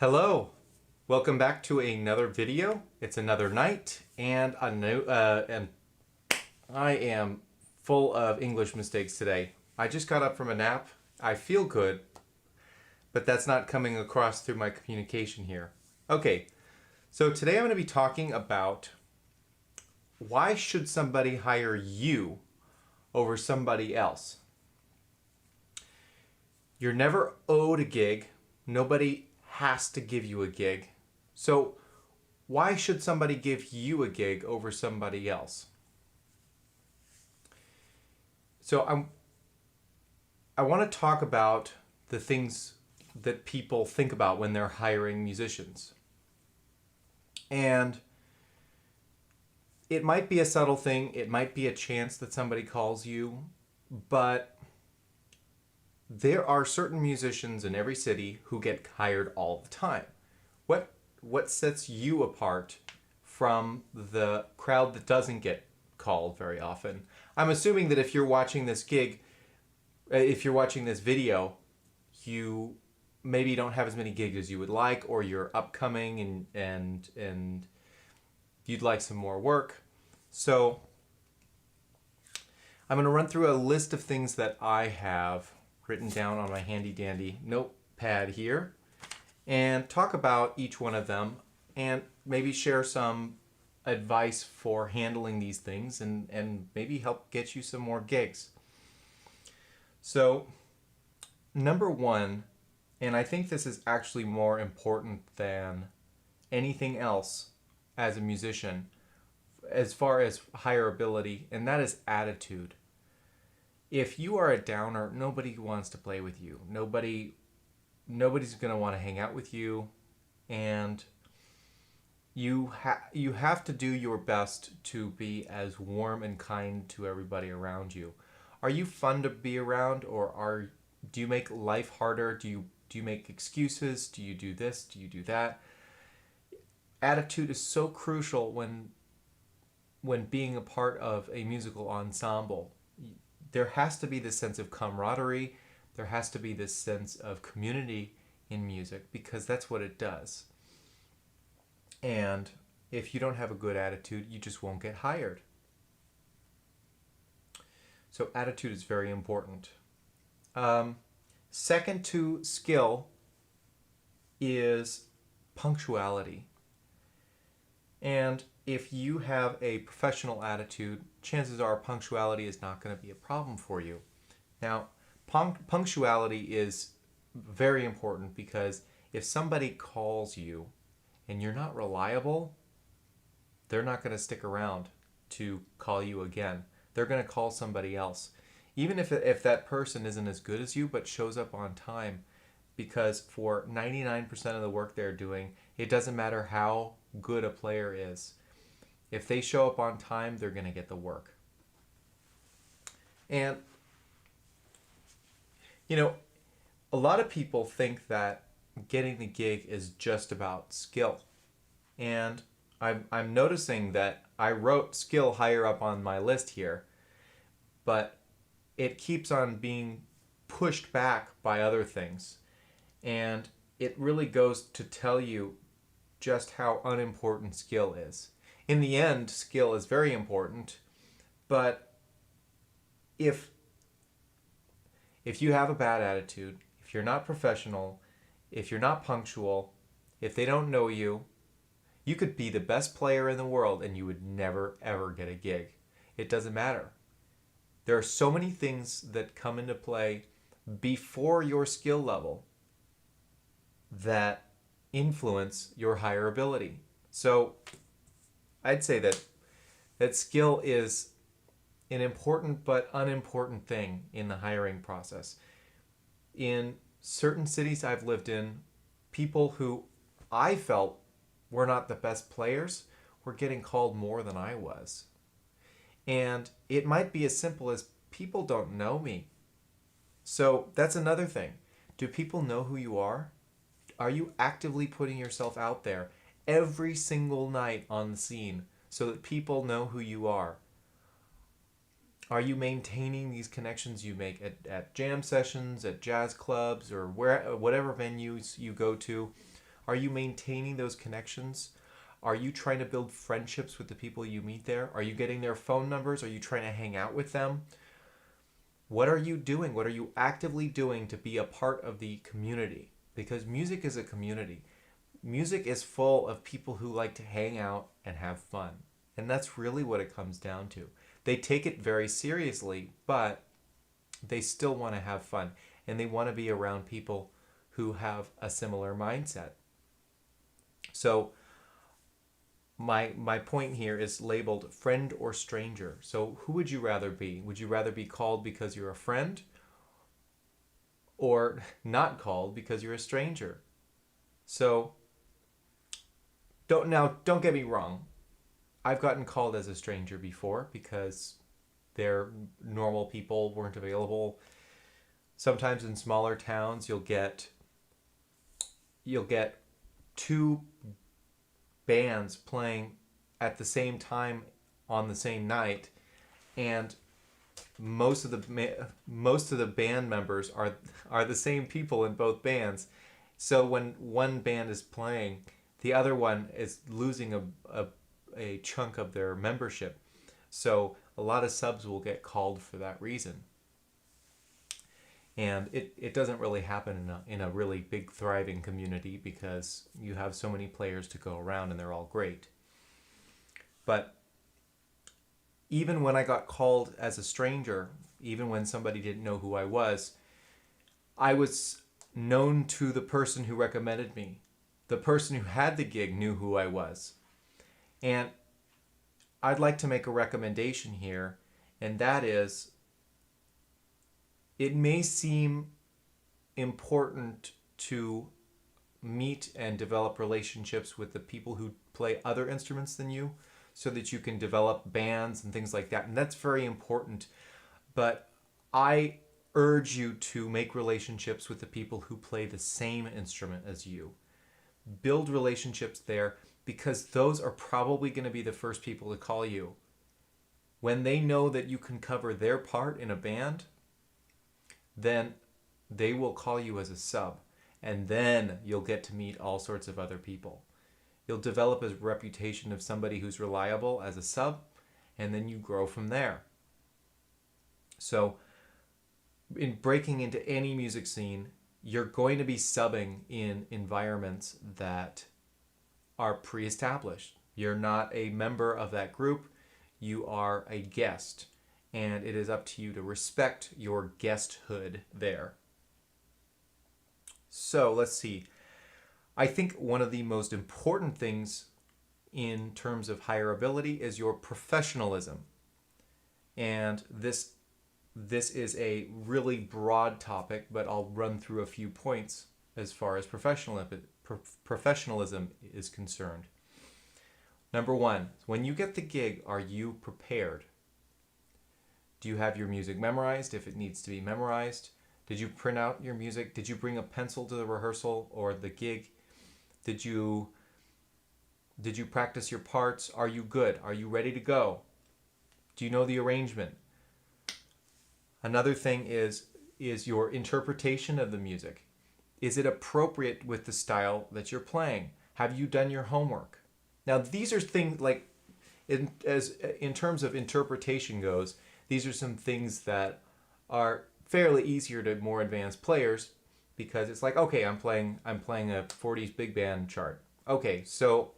Hello, welcome back to another video. It's another night, and I am full of English mistakes today. I just got up from a nap. I feel good, but that's not coming across through my communication here. Okay, so today I'm going to be talking about why should somebody hire you over somebody else? You're never owed a gig. Nobody has to give you a gig. So why should somebody give you a gig over somebody else? So I want to talk about the things that people think about when they're hiring musicians. And it might be a subtle thing, it might be a chance that somebody calls you, but there are certain musicians in every city who get hired all the time. What sets you apart from the crowd that doesn't get called very often? I'm assuming that if you're watching this video, you maybe don't have as many gigs as you would like, or you're upcoming and you'd like some more work. So I'm going to run through a list of things that I have written down on my handy dandy notepad here and talk about each one of them and maybe share some advice for handling these things and maybe help get you some more gigs. So number one, and I think this is actually more important than anything else as a musician as far as hireability, and that is attitude. If you are a downer, nobody wants to play with you. Nobody's going to want to hang out with you, and you have to do your best to be as warm and kind to everybody around you. Are you fun to be around, or do you make life harder? Do you make excuses? Do you do this? Do you do that? Attitude is so crucial when being a part of a musical ensemble. There has to be this sense of camaraderie. There has to be this sense of community in music, because that's what it does. And if you don't have a good attitude, you just won't get hired. So attitude is very important. Second to skill is punctuality. And if you have a professional attitude, chances are punctuality is not going to be a problem for you. Now, punctuality is very important, because if somebody calls you and you're not reliable, they're not going to stick around to call you again. They're going to call somebody else. Even if that person isn't as good as you but shows up on time, because for 99% of the work they're doing, it doesn't matter how good a player is. If they show up on time, they're going to get the work. And, a lot of people think that getting the gig is just about skill. And I'm noticing that I wrote skill higher up on my list here, but it keeps on being pushed back by other things. And it really goes to tell you just how unimportant skill is. In the end, skill is very important, but if you have a bad attitude, if you're not professional, if you're not punctual, if they don't know you, you could be the best player in the world and you would never ever get a gig. It doesn't matter. There are so many things that come into play before your skill level that influence your hireability. So I'd say that skill is an important but unimportant thing in the hiring process. In certain cities I've lived in, people who I felt were not the best players were getting called more than I was. And it might be as simple as people don't know me. So that's another thing. Do people know who you are? Are you actively putting yourself out there every single night on the scene so that people know who you are? Are you maintaining these connections you make at jam sessions, at jazz clubs, or whatever venues you go to? Are you maintaining those connections? Are you trying to build friendships with the people you meet there? Are you getting their phone numbers? Are you trying to hang out with them? What are you doing? What are you actively doing to be a part of the community? Because music is a community. Music is full of people who like to hang out and have fun. And that's really what it comes down to. They take it very seriously, but they still want to have fun. And they want to be around people who have a similar mindset. So my point here is labeled friend or stranger. So who would you rather be? Would you rather be called because you're a friend, or not called because you're a stranger? So don't get me wrong. I've gotten called as a stranger before because their normal people weren't available. Sometimes in smaller towns you'll get two bands playing at the same time on the same night, and most of the band members are the same people in both bands. So when one band is playing, the other one is losing a chunk of their membership. So a lot of subs will get called for that reason. And it doesn't really happen in a really big thriving community because you have so many players to go around and they're all great. But even when I got called as a stranger, even when somebody didn't know who I was known to the person who recommended me. The person who had the gig knew who I was. And I'd like to make a recommendation here, and that is, it may seem important to meet and develop relationships with the people who play other instruments than you so that you can develop bands and things like that. And that's very important. But I urge you to make relationships with the people who play the same instrument as you. Build relationships there, because those are probably going to be the first people to call you. When they know that you can cover their part in a band, then they will call you as a sub, and then you'll get to meet all sorts of other people. You'll develop a reputation of somebody who's reliable as a sub, and then you grow from there. So in breaking into any music scene, you're going to be subbing in environments that are pre-established. You're not a member of that group, you are a guest. And it is up to you to respect your guesthood there. So let's see. I think one of the most important things in terms of hireability is your professionalism. And this is a really broad topic, but I'll run through a few points as far as professionalism is concerned. Number one, when you get the gig, are you prepared? Do you have your music memorized if it needs to be memorized? Did you print out your music? Did you bring a pencil to the rehearsal or the gig? Did you practice your parts? Are you good? Are you ready to go? Do you know the arrangement? Another thing is your interpretation of the music. Is it appropriate with the style that you're playing? Have you done your homework? Now, these are things like, in terms of interpretation goes, these are some things that are fairly easier to more advanced players, because it's like, okay, I'm playing a 40s big band chart. Okay, so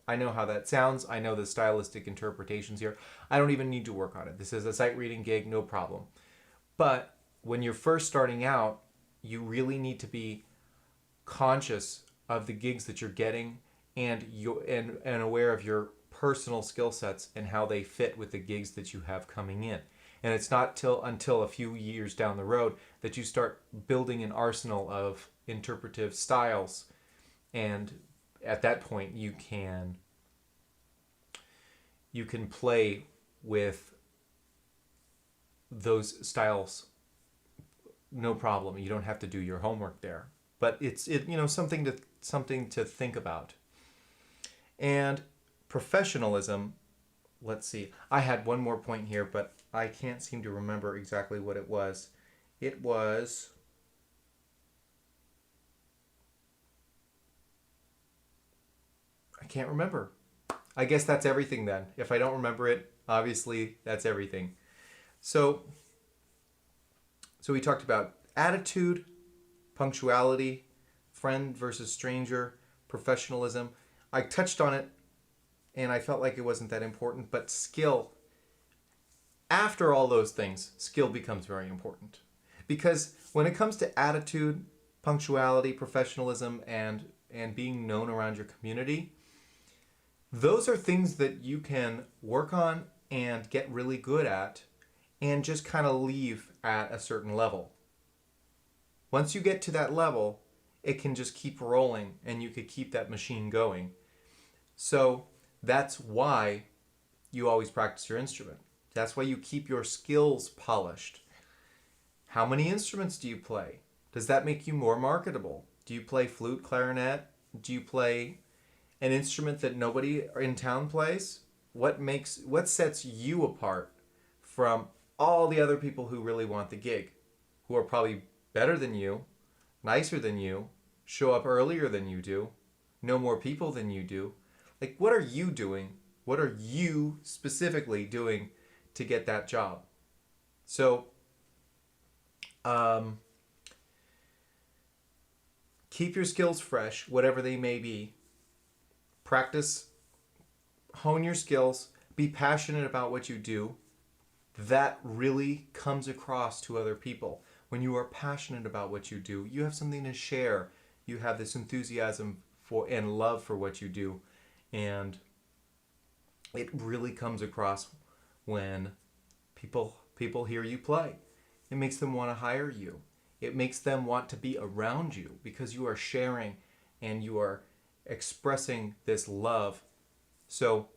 I know how that sounds. I know the stylistic interpretations here. I don't even need to work on it. This is a sight reading gig, no problem. But when you're first starting out, you really need to be conscious of the gigs that you're getting and aware of your personal skill sets and how they fit with the gigs that you have coming in. And it's not until a few years down the road that you start building an arsenal of interpretive styles, and at that point you can play with those styles no problem. You don't have to do your homework there, but it's something to think about. And professionalism, let's see, I had one more point here, but I can't seem to remember exactly what it was. It was, I can't remember. I guess that's everything then. If I don't remember it, obviously that's everything. So we talked about attitude, punctuality, friend versus stranger, professionalism. I touched on it and I felt like it wasn't that important, but skill, after all those things, skill becomes very important. Because when it comes to attitude, punctuality, professionalism, and being known around your community, those are things that you can work on and get really good at and just kind of leave at a certain level. Once you get to that level, it can just keep rolling and you could keep that machine going. So that's why you always practice your instrument. That's why you keep your skills polished. How many instruments do you play? Does that make you more marketable? Do you play flute, clarinet? Do you play an instrument that nobody in town plays? What sets you apart from all the other people who really want the gig, who are probably better than you, nicer than you, show up earlier than you do, know more people than you do? Like, what are you doing? What are you specifically doing to get that job? So, keep your skills fresh, whatever they may be. Practice, hone your skills, be passionate about what you do. That really comes across to other people. When you are passionate about what you do, you have something to share. You have this enthusiasm for and love for what you do. And it really comes across when people hear you play. It makes them want to hire you. It makes them want to be around you because you are sharing and you are expressing this love. So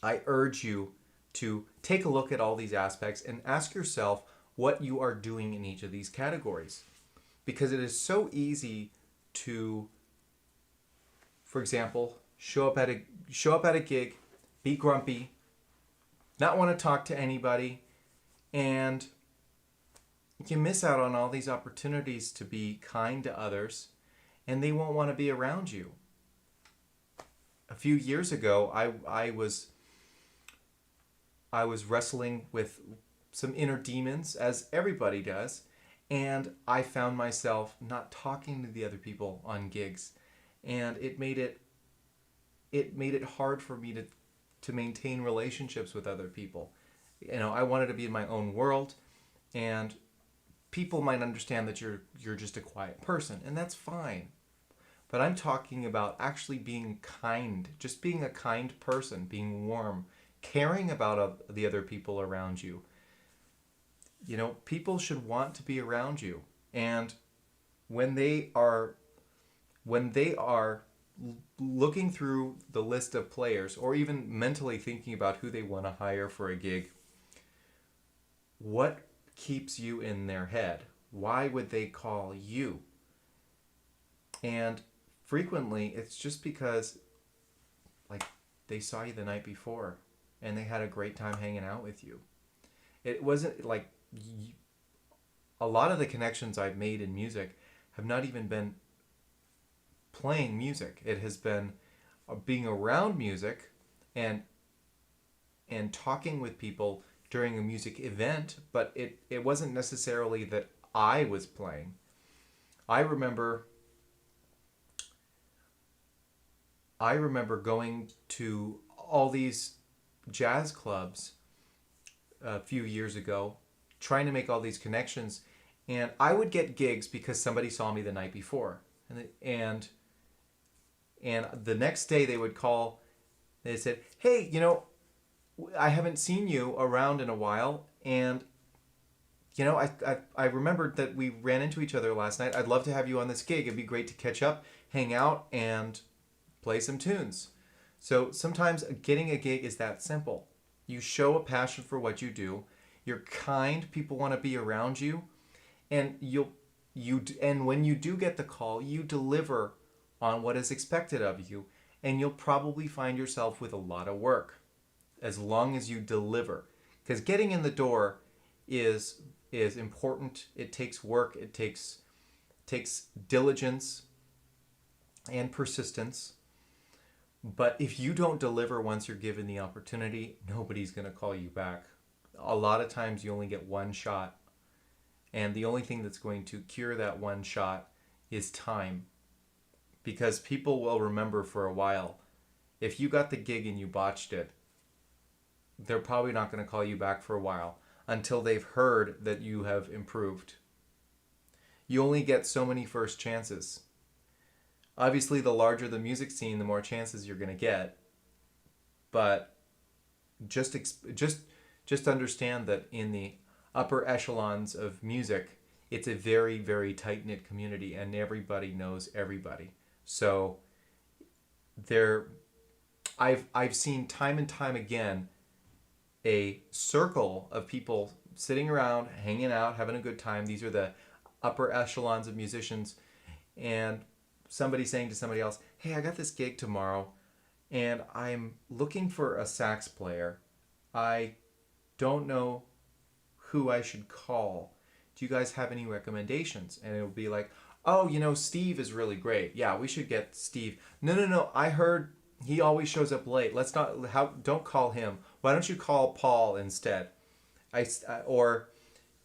I urge you to take a look at all these aspects and ask yourself what you are doing in each of these categories. Because it is so easy to, for example, show up at a gig, be grumpy, not want to talk to anybody, and you miss out on all these opportunities to be kind to others, and they won't want to be around you. A few years ago, I was wrestling with some inner demons, as everybody does, and I found myself not talking to the other people on gigs, and it made it hard for me to maintain relationships with other people. You know, I wanted to be in my own world, and people might understand that you're just a quiet person, and that's fine. But I'm talking about actually being kind, just being a kind person, being warm, caring about the other people around you. You know, people should want to be around you. And when they are looking through the list of players or even mentally thinking about who they want to hire for a gig, what keeps you in their head? Why would they call you? And frequently it's just because, like, they saw you the night before and they had a great time hanging out with you. It wasn't like a lot of the connections I've made in music have not even been playing music. It has been being around music and talking with people during a music event, but it wasn't necessarily that I was playing. I remember going to all these jazz clubs a few years ago, trying to make all these connections, and I would get gigs because somebody saw me the night before, and the next day they would call. They said, "Hey, you know, I haven't seen you around in a while, and you know, I remembered that we ran into each other last night. I'd love to have you on this gig. It'd be great to catch up, hang out, and play some tunes." So sometimes getting a gig is that simple. You show a passion for what you do. You're kind. People want to be around you, and and when you do get the call, you deliver on what is expected of you, and you'll probably find yourself with a lot of work as long as you deliver. Because getting in the door is important. It takes work. It takes diligence and persistence. But if you don't deliver once you're given the opportunity, nobody's going to call you back. A lot of times you only get one shot, and the only thing that's going to cure that one shot is time, because people will remember for a while. If you got the gig and you botched it, they're probably not going to call you back for a while until they've heard that you have improved. You only get so many first chances. Obviously, the larger the music scene, the more chances you're going to get. But just just understand that in the upper echelons of music, it's a very, very tight knit community, and everybody knows everybody. So there, I've seen time and time again a circle of people sitting around, hanging out, having a good time. These are the upper echelons of musicians, and somebody saying to somebody else, "Hey, I got this gig tomorrow, and I'm looking for a sax player. I don't know who I should call. Do you guys have any recommendations?" And it'll be like, "Oh, Steve is really great. Yeah, we should get Steve." No, no, no. I heard he always shows up late. Let's not. Don't call him. Why don't you call Paul instead? Or,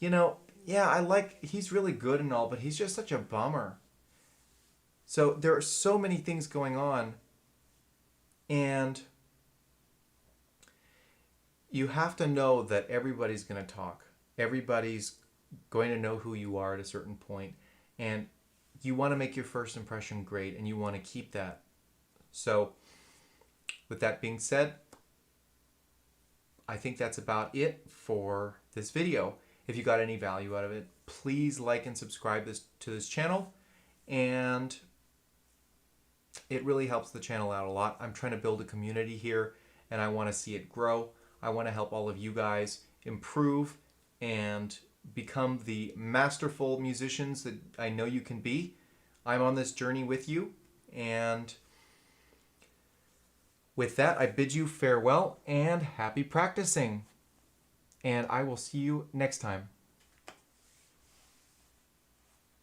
yeah, he's really good and all, but he's just such a bummer. So there are so many things going on, and you have to know that everybody's going to talk. Everybody's going to know who you are at a certain point, and you want to make your first impression great, and you want to keep that. So with that being said, I think that's about it for this video. If you got any value out of it, please like and subscribe to this channel, and it really helps the channel out a lot. I'm trying to build a community here, and I want to see it grow. I want to help all of you guys improve and become the masterful musicians that I know you can be. I'm on this journey with you, and with that, I bid you farewell and happy practicing. And I will see you next time.